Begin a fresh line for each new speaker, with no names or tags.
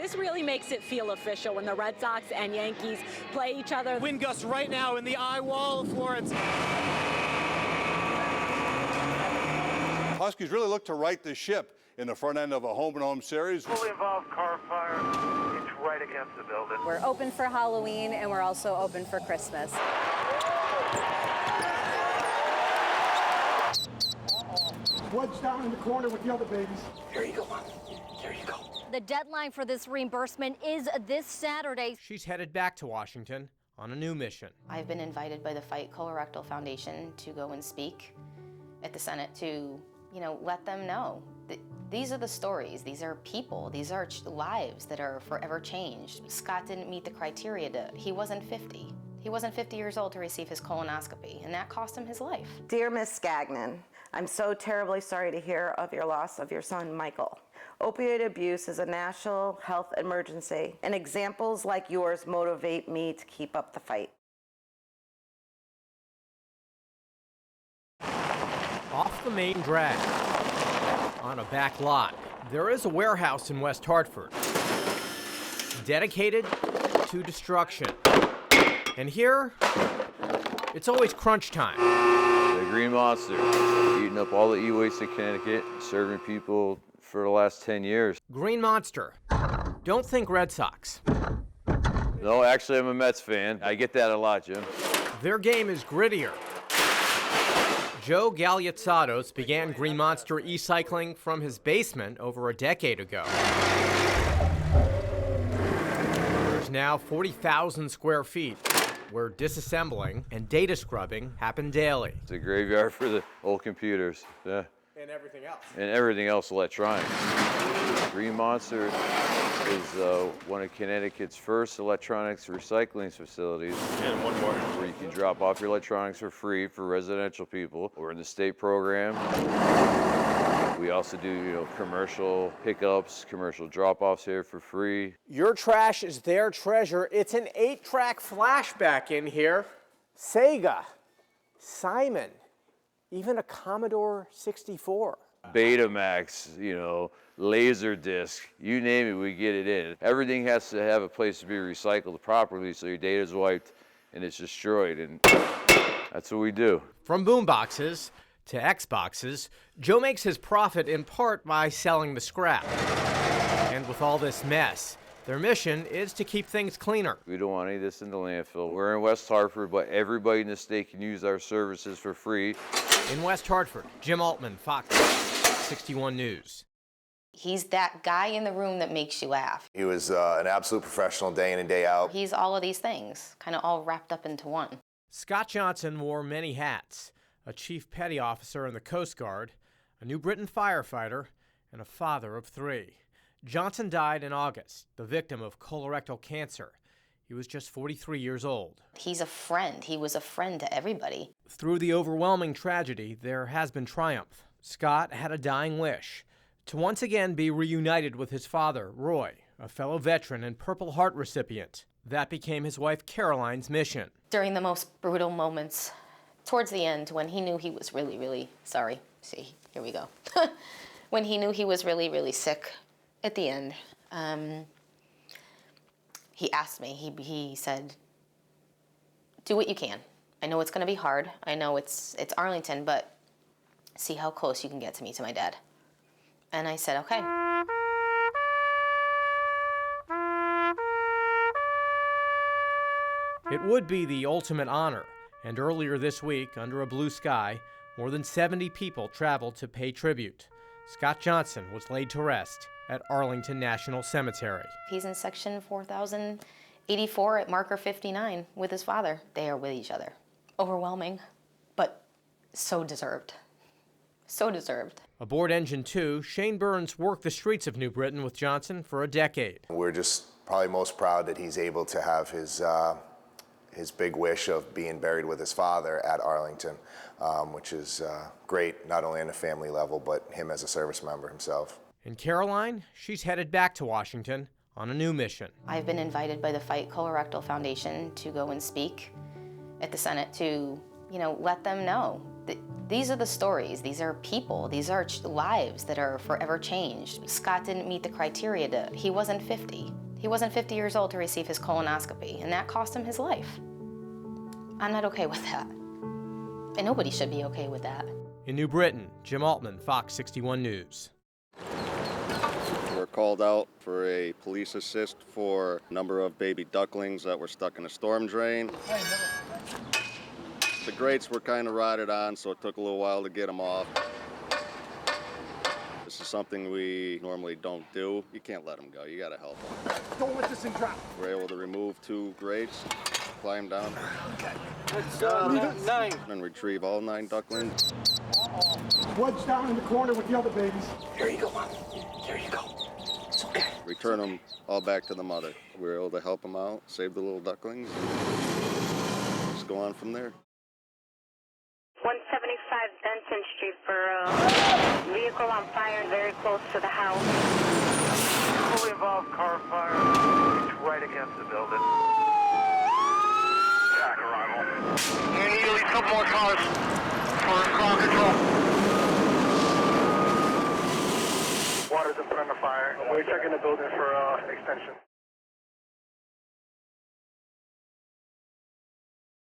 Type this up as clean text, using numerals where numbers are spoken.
This really makes it feel official when the Red Sox and Yankees play each other.
Wind gusts right now in the eye wall of Florence.
Huskies really look to right the ship in the front end of a home-and-home series.
Fully involved car fire. It's right against the building.
We're open for Halloween and we're also open for Christmas.
Blood's down in the corner with the other babies.
Here you go, Mom. Here you go.
The deadline for this reimbursement is this Saturday.
She's headed back to Washington on a new mission.
I've been invited by the Fight Colorectal Foundation to go and speak at the Senate to, let them know that these are the stories, these are people, these are lives that are forever changed. Scott didn't meet the criteria. He wasn't 50. He wasn't 50 years old to receive his colonoscopy, and that cost him his life.
Dear Ms. Skagnon, I'm so terribly sorry to hear of your loss of your son, Michael. Opioid abuse is a national health emergency, and examples like yours motivate me to keep up the fight.
Off the main drag, on a back lot, there is a warehouse in West Hartford dedicated to destruction. And here, it's always crunch time.
The Green Monster, eating up all the e-waste in Connecticut, serving people for the last 10 years.
Green Monster. Don't think Red Sox.
No, actually, I'm a Mets fan. I get that a lot, Jim.
Their game is grittier. Joe Galiotsados began Green Monster e-cycling from his basement over a decade ago. There's now 40,000 square feet where disassembling and data scrubbing happen daily.
It's a graveyard for the old computers. Yeah.
And everything else.
And everything else electronic. Green Monster is one of Connecticut's first electronics recycling facilities.
And one more.
Where you can drop off your electronics for free for residential people. We're in the state program. We also do, commercial pickups, commercial drop-offs here for free.
Your trash is their treasure. It's an 8-track flashback in here. Sega, Simon, even a Commodore 64.
Betamax, Laserdisc, you name it, we get it in. Everything has to have a place to be recycled properly so your data's wiped and it's destroyed, and that's what we do.
From boomboxes to Xboxes, Joe makes his profit in part by selling the scrap. And with all this mess, their mission is to keep things cleaner.
We don't want any of this in the landfill. We're in West Hartford, but everybody in the state can use our services for free.
In West Hartford, Jim Altman, Fox 61 News.
He's that guy in the room that makes you laugh.
He was an absolute professional day in and day out.
He's all of these things, kind of all wrapped up into one.
Scott Johnson wore many hats: a chief petty officer in the Coast Guard, a New Britain firefighter, and a father of 3. Johnson died in August, the victim of colorectal cancer. He was just 43 years old.
He's a friend. He was a friend to everybody.
Through the overwhelming tragedy, there has been triumph. Scott had a dying wish to once again be reunited with his father, Roy, a fellow veteran and Purple Heart recipient. That became his wife Caroline's mission.
During the most brutal moments, towards the end, when he knew he was really, really sorry. See, here we go. When he knew he was really, really sick at the end, he asked me, he said, do what you can. I know it's going to be hard. I know it's Arlington, but see how close you can get to me, to my dad. And I said, okay.
It would be the ultimate honor, and earlier this week, under a blue sky, more than 70 people traveled to pay tribute. Scott Johnson was laid to rest at Arlington National Cemetery.
He's in section 4084 at marker 59 with his father. They are with each other. Overwhelming, but so deserved. So deserved.
Aboard Engine 2, Shane Burns worked the streets of New Britain with Johnson for a decade.
We're just probably most proud that he's able to have his big wish of being buried with his father at Arlington, which is great, not only on a family level, but him as a service member himself.
And Caroline, she's headed back to Washington on a new mission.
I've been invited by the Fight Colorectal Foundation to go and speak at the Senate to, let them know that these are the stories, these are people, these are lives that are forever changed. Scott didn't meet the criteria he wasn't 50. He wasn't 50 years old to receive his colonoscopy, and that cost him his life. I'm not okay with that. And nobody should be okay with that.
In New Britain, Jim Altman, Fox 61 News.
We're called out for a police assist for a number of baby ducklings that were stuck in a storm drain. The grates were kind of rotted on, so it took a little while to get them off. This is something we normally don't do. You can't let them go. You got to help them.
Don't let this thing drop.
We're able to remove 2 grates, climb down,
Okay.
and retrieve all 9 ducklings.
Blood's down in the corner with the other babies.
Here you go, Mom. There you go. It's okay.
Return them all back to the mother. We were able to help them out, save the little ducklings, and just go on from there.
175 Benson Street for a vehicle on fire very close to the house.
Fully involved car fire. It's right against the building. Jack, arrival.
You need at least a couple more cars for ground control.
Water's in front of the fire. We're checking the building for extension.